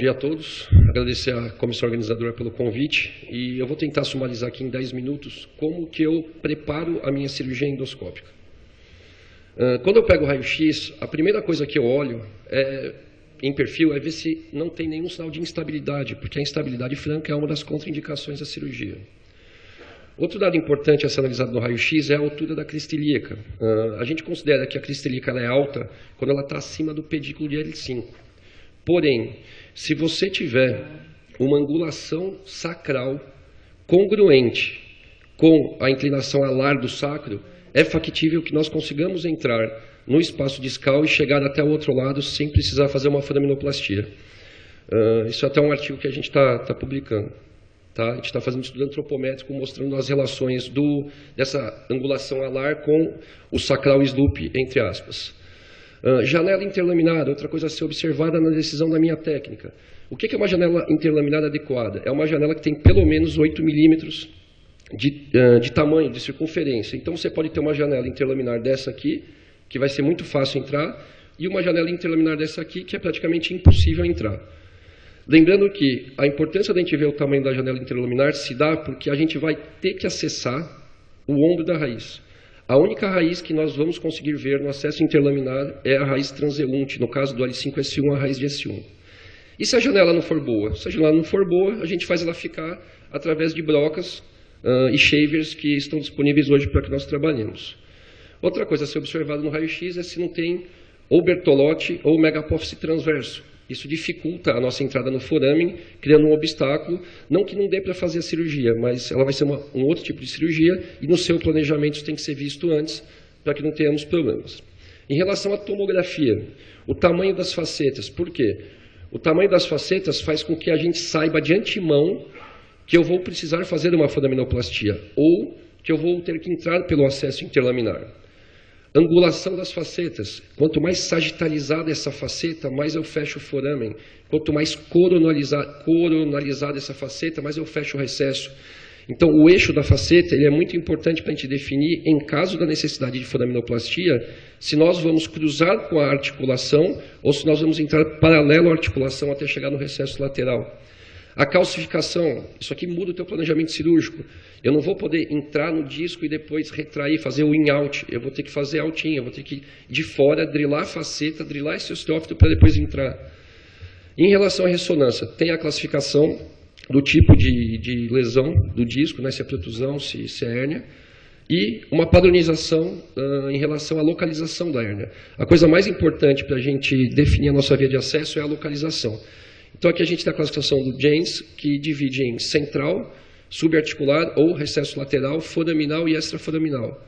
Bom dia a todos, agradecer à comissão organizadora pelo convite e eu vou tentar sumarizar aqui em 10 minutos como que eu preparo a minha cirurgia endoscópica. Quando eu pego o raio-x, a primeira coisa que eu olho em perfil é ver se não tem nenhum sinal de instabilidade, porque a instabilidade franca é uma das contraindicações da cirurgia. Outro dado importante a ser analisado no raio-x é a altura da crista ilíaca. A gente considera que a crista ilíaca é alta quando ela está acima do pedículo de L5. Porém, se você tiver uma angulação sacral congruente com a inclinação alar do sacro, é factível que nós consigamos entrar no espaço discal e chegar até o outro lado sem precisar fazer uma foraminoplastia. Isso é até um artigo que a gente está publicando. Tá? A gente está fazendo um estudo antropométrico mostrando as relações dessa angulação alar com o sacral slope, entre aspas. Janela interlaminar, outra coisa a ser observada na decisão da minha técnica. O que é uma janela interlaminar adequada? É uma janela que tem pelo menos 8 milímetros de tamanho, de circunferência. Então, você pode ter uma janela interlaminar dessa aqui, que vai ser muito fácil entrar, e uma janela interlaminar dessa aqui, que é praticamente impossível entrar. Lembrando que a importância da gente ver o tamanho da janela interlaminar se dá porque a gente vai ter que acessar o ombro da raiz. A única raiz que nós vamos conseguir ver no acesso interlaminar é a raiz transeunte, no caso do L5-S1, a raiz de S1. E se a janela não for boa? Se a janela não for boa, a gente faz ela ficar através de brocas e shavers que estão disponíveis hoje para que nós trabalhemos. Outra coisa a ser observada no raio-x é se não tem ou Bertolotti ou megapófise transverso. Isso dificulta a nossa entrada no foramen, criando um obstáculo, não que não dê para fazer a cirurgia, mas ela vai ser um outro tipo de cirurgia e no seu planejamento isso tem que ser visto antes, para que não tenhamos problemas. Em relação à tomografia, o tamanho das facetas, por quê? O tamanho das facetas faz com que a gente saiba de antemão que eu vou precisar fazer uma foraminoplastia, ou que eu vou ter que entrar pelo acesso interlaminar. Angulação das facetas. Quanto mais sagitalizada essa faceta, mais eu fecho o foramen. Quanto mais coronalizada essa faceta, mais eu fecho o recesso. Então, o eixo da faceta ele é muito importante para a gente definir, em caso da necessidade de foraminoplastia, se nós vamos cruzar com a articulação ou se nós vamos entrar paralelo à articulação até chegar no recesso lateral. A calcificação, isso aqui muda o teu planejamento cirúrgico. Eu não vou poder entrar no disco e depois retrair, fazer o in-out. Eu vou ter que fazer out-in, eu vou ter que de fora drilar a faceta, drilar esse osteófito para depois entrar. Em relação à ressonância, tem a classificação do tipo de lesão do disco, né, se é protusão, se é hérnia, e uma padronização em relação à localização da hérnia. A coisa mais importante para a gente definir a nossa via de acesso é a localização. Então, aqui a gente tem a classificação do James, que divide em central, subarticular ou recesso lateral, foraminal e extraforaminal.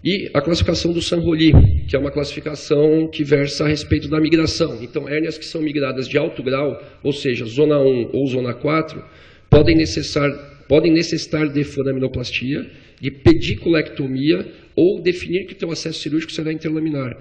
E a classificação do Sanroli, que é uma classificação que versa a respeito da migração. Então, hérnias que são migradas de alto grau, ou seja, zona 1 ou zona 4, podem necessitar de foraminoplastia, de pediculectomia ou definir que o teu acesso cirúrgico será interlaminar.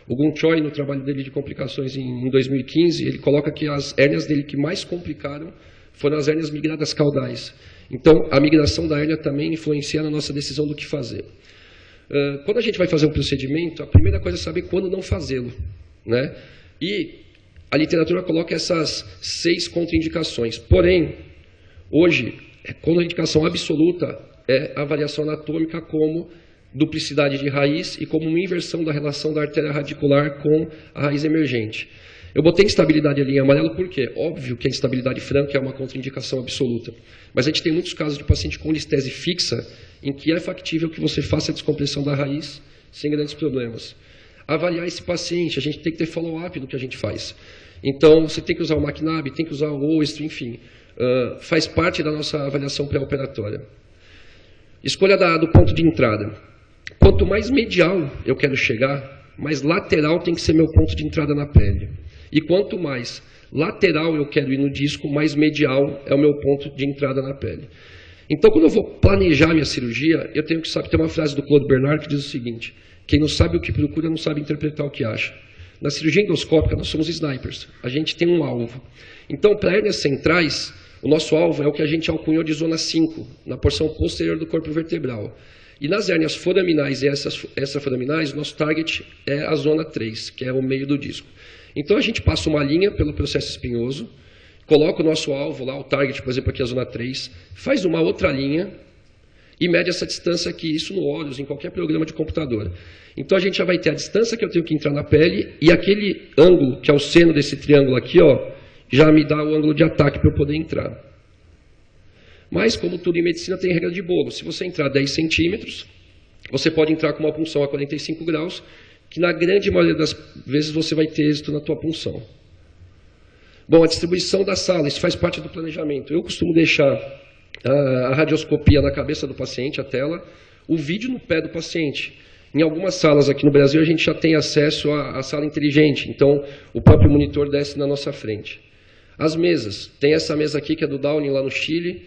O Gun Choi, no trabalho dele de complicações em 2015, ele coloca que as hérnias dele que mais complicaram foram as hérnias migradas caudais. Então, a migração da hérnia também influencia na nossa decisão do que fazer. Quando a gente vai fazer um procedimento, a primeira coisa é saber quando não fazê-lo, né? E a literatura coloca essas 6 contraindicações. Porém, hoje, a contraindicação absoluta é a variação anatômica como duplicidade de raiz e como uma inversão da relação da artéria radicular com a raiz emergente. Eu botei instabilidade ali em amarelo porque, óbvio que a instabilidade franca é uma contraindicação absoluta, mas a gente tem muitos casos de paciente com listese fixa em que é factível que você faça a descompressão da raiz sem grandes problemas. Avaliar esse paciente, a gente tem que ter follow-up no que a gente faz. Então, você tem que usar o McNabb, tem que usar o Oestro, enfim, faz parte da nossa avaliação pré-operatória. Escolha do ponto de entrada. Quanto mais medial eu quero chegar, mais lateral tem que ser meu ponto de entrada na pele. E quanto mais lateral eu quero ir no disco, mais medial é o meu ponto de entrada na pele. Então, quando eu vou planejar minha cirurgia, eu tenho que saber. Tem uma frase do Claude Bernard que diz o seguinte: quem não sabe o que procura, não sabe interpretar o que acha. Na cirurgia endoscópica, nós somos snipers. A gente tem um alvo. Então, para hérnias centrais, o nosso alvo é o que a gente alcunhou de zona 5, na porção posterior do corpo vertebral. E nas hérnias foraminais e extraforaminais, nosso target é a zona 3, que é o meio do disco. Então, a gente passa uma linha pelo processo espinhoso, coloca o nosso alvo lá, o target, por exemplo, aqui a zona 3, faz uma outra linha e mede essa distância aqui, isso no Horus, em qualquer programa de computador. Então, a gente já vai ter a distância que eu tenho que entrar na pele e aquele ângulo, que é o seno desse triângulo aqui, ó, já me dá o ângulo de ataque para eu poder entrar. Mas, como tudo em medicina, tem regra de bolo. Se você entrar 10 centímetros, você pode entrar com uma punção a 45 graus, que na grande maioria das vezes você vai ter êxito na tua punção. Bom, a distribuição da sala, isso faz parte do planejamento. Eu costumo deixar a radioscopia na cabeça do paciente, a tela, o vídeo no pé do paciente. Em algumas salas aqui no Brasil, a gente já tem acesso à sala inteligente, então o próprio monitor desce na nossa frente. As mesas, tem essa mesa aqui que é do Downing lá no Chile,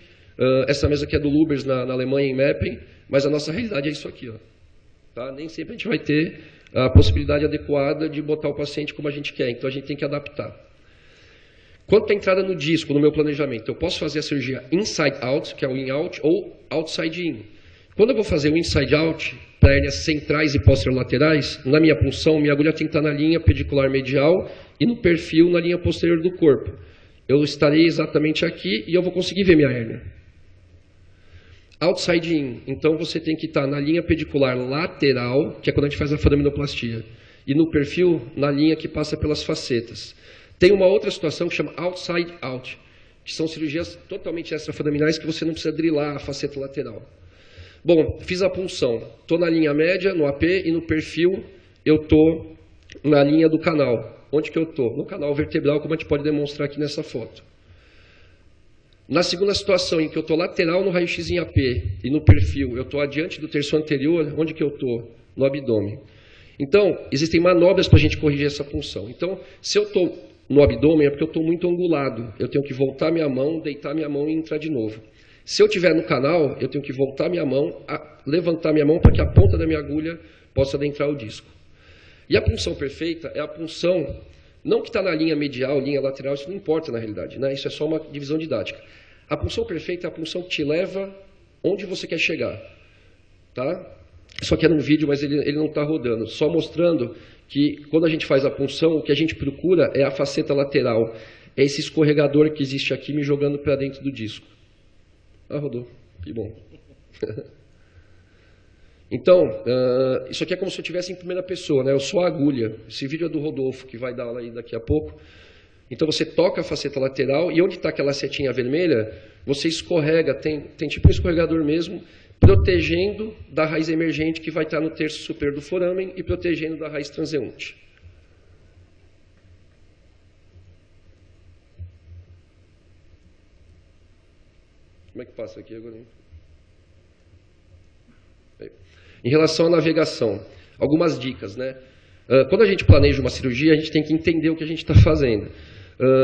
essa mesa aqui é do Lubers na Alemanha, em Meppen, mas a nossa realidade é isso aqui. Ó. Tá? Nem sempre a gente vai ter a possibilidade adequada de botar o paciente como a gente quer, então a gente tem que adaptar. Quanto à entrada no disco, no meu planejamento, eu posso fazer a cirurgia inside out, que é o in-out, ou outside in. Quando eu vou fazer o inside out, para hérnias centrais e posterolaterais, na minha punção, minha agulha tem que estar na linha pedicular medial e no perfil na linha posterior do corpo. Eu estarei exatamente aqui e eu vou conseguir ver minha hérnia. Outside in, então você tem que estar na linha pedicular lateral, que é quando a gente faz a foraminoplastia, e no perfil, na linha que passa pelas facetas. Tem uma outra situação que chama outside out, que são cirurgias totalmente extraforaminais que você não precisa drilar a faceta lateral. Bom, fiz a punção, estou na linha média, no AP, e no perfil eu estou na linha do canal. Onde que eu estou? No canal vertebral, como a gente pode demonstrar aqui nessa foto. Na segunda situação, em que eu estou lateral no raio-x em AP e no perfil, eu estou adiante do terço anterior, onde que eu estou? No abdômen. Então, existem manobras para a gente corrigir essa punção. Então, se eu estou no abdômen, é porque eu estou muito angulado. Eu tenho que voltar minha mão, deitar minha mão e entrar de novo. Se eu estiver no canal, eu tenho que voltar minha mão, levantar minha mão para que a ponta da minha agulha possa adentrar o disco. E a punção perfeita é a punção, não que está na linha medial, linha lateral, isso não importa na realidade, né? Isso é só uma divisão didática. A punção perfeita é a punção que te leva onde você quer chegar. Tá? Só que é num vídeo, mas ele não está rodando. Só mostrando que quando a gente faz a punção, o que a gente procura é a faceta lateral. É esse escorregador que existe aqui me jogando para dentro do disco. Ah, rodou. Que bom. Então, isso aqui é como se eu estivesse em primeira pessoa, né? Eu sou a agulha. Esse vídeo é do Rodolfo, que vai dar aula aí daqui a pouco. Então, você toca a faceta lateral e onde está aquela setinha vermelha, você escorrega, tem tipo um escorregador mesmo, protegendo da raiz emergente que vai estar no terço superior do foramen e protegendo da raiz transeunte. Como é que passa aqui agora? Em relação à navegação, algumas dicas, né? Quando a gente planeja uma cirurgia, a gente tem que entender o que a gente está fazendo.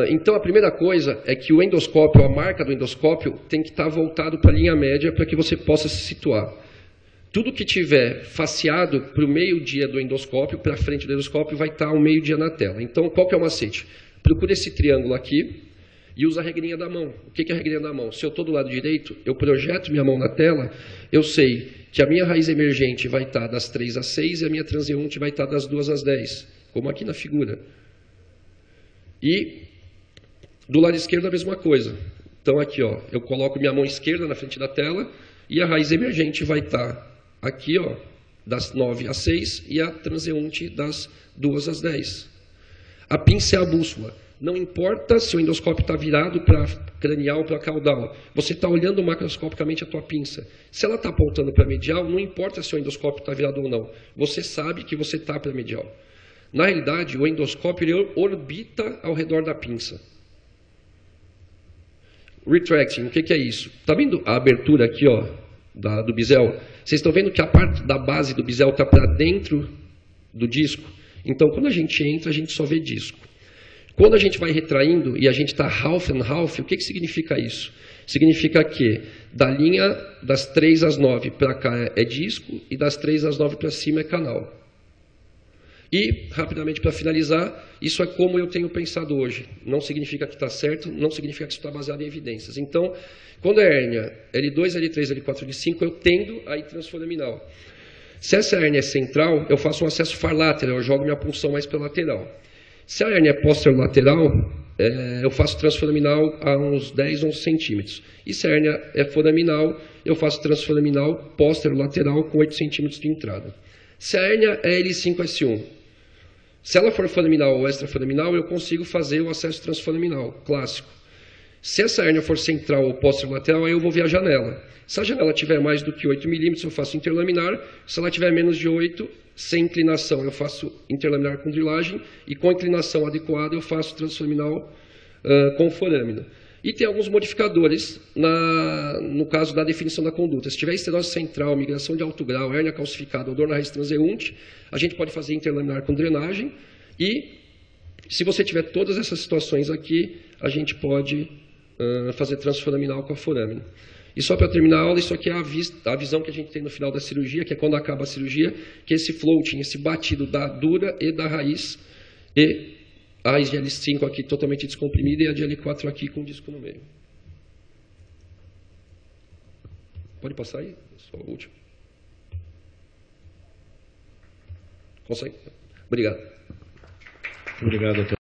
Então, a primeira coisa é que o endoscópio, a marca do endoscópio, tem que estar voltado para a linha média para que você possa se situar. Tudo que tiver faceado para o meio-dia do endoscópio, para frente do endoscópio, vai estar ao meio-dia na tela. Então, qual que é o macete? Procura esse triângulo aqui e usa a regrinha da mão. O que é a regrinha da mão? Se eu estou do lado direito, eu projeto minha mão na tela, eu sei que a minha raiz emergente vai estar das 3 às 6 e a minha transeunte vai estar das 2 às 10, como aqui na figura. E do lado esquerdo a mesma coisa. Então aqui, ó, eu coloco minha mão esquerda na frente da tela e a raiz emergente vai estar aqui, ó, das 9 às 6 e a transeunte das 2 às 10. A pinça é a bússola. Não importa se o endoscópio está virado para cranial ou para caudal. Você está olhando macroscopicamente a tua pinça. Se ela está apontando para medial, não importa se o endoscópio está virado ou não. Você sabe que você está para medial. Na realidade, o endoscópio ele orbita ao redor da pinça. Retracting, o que é isso? Está vendo a abertura aqui, ó, do bisel? Vocês estão vendo que a parte da base do bisel está para dentro do disco? Então, quando a gente entra, a gente só vê disco. Quando a gente vai retraindo e a gente está half and half, o que significa isso? Significa que da linha das 3 às 9 para cá é disco e das 3 às 9 para cima é canal. E, rapidamente, para finalizar, isso é como eu tenho pensado hoje. Não significa que está certo, não significa que isso está baseado em evidências. Então, quando é hérnia L2, L3, L4, L5, eu tendo a ir transforaminal. Se essa hérnia é central, eu faço um acesso far lateral, eu jogo minha punção mais para lateral. Se a hérnia é posterolateral, eu faço transforaminal a uns 10, 11 centímetros. E se a hérnia é foraminal, eu faço transforaminal posterolateral com 8 centímetros de entrada. Se a hérnia é L5-S1, se ela for foraminal ou extraforaminal, eu consigo fazer o acesso transforaminal, clássico. Se essa hérnia for central ou posterolateral, aí eu vou ver a janela. Se a janela tiver mais do que 8 milímetros, eu faço interlaminar. Se ela tiver menos de 8, sem inclinação, eu faço interlaminar com drilagem. E com inclinação adequada, eu faço transforaminal com forâmina. E tem alguns modificadores no caso da definição da conduta. Se tiver estenose central, migração de alto grau, hérnia calcificada ou dor na raiz transeunte, a gente pode fazer interlaminar com drenagem. E se você tiver todas essas situações aqui, a gente pode fazer transforaminal com a forâmina. E só para terminar a aula, isso aqui é a visão que a gente tem no final da cirurgia, que é quando acaba a cirurgia, que é esse floating, esse batido da dura e da raiz, e a raiz de L5 aqui totalmente descomprimida e a de L4 aqui com disco no meio. Pode passar aí? Só o último. Consegue? Obrigado. Obrigado, doutor.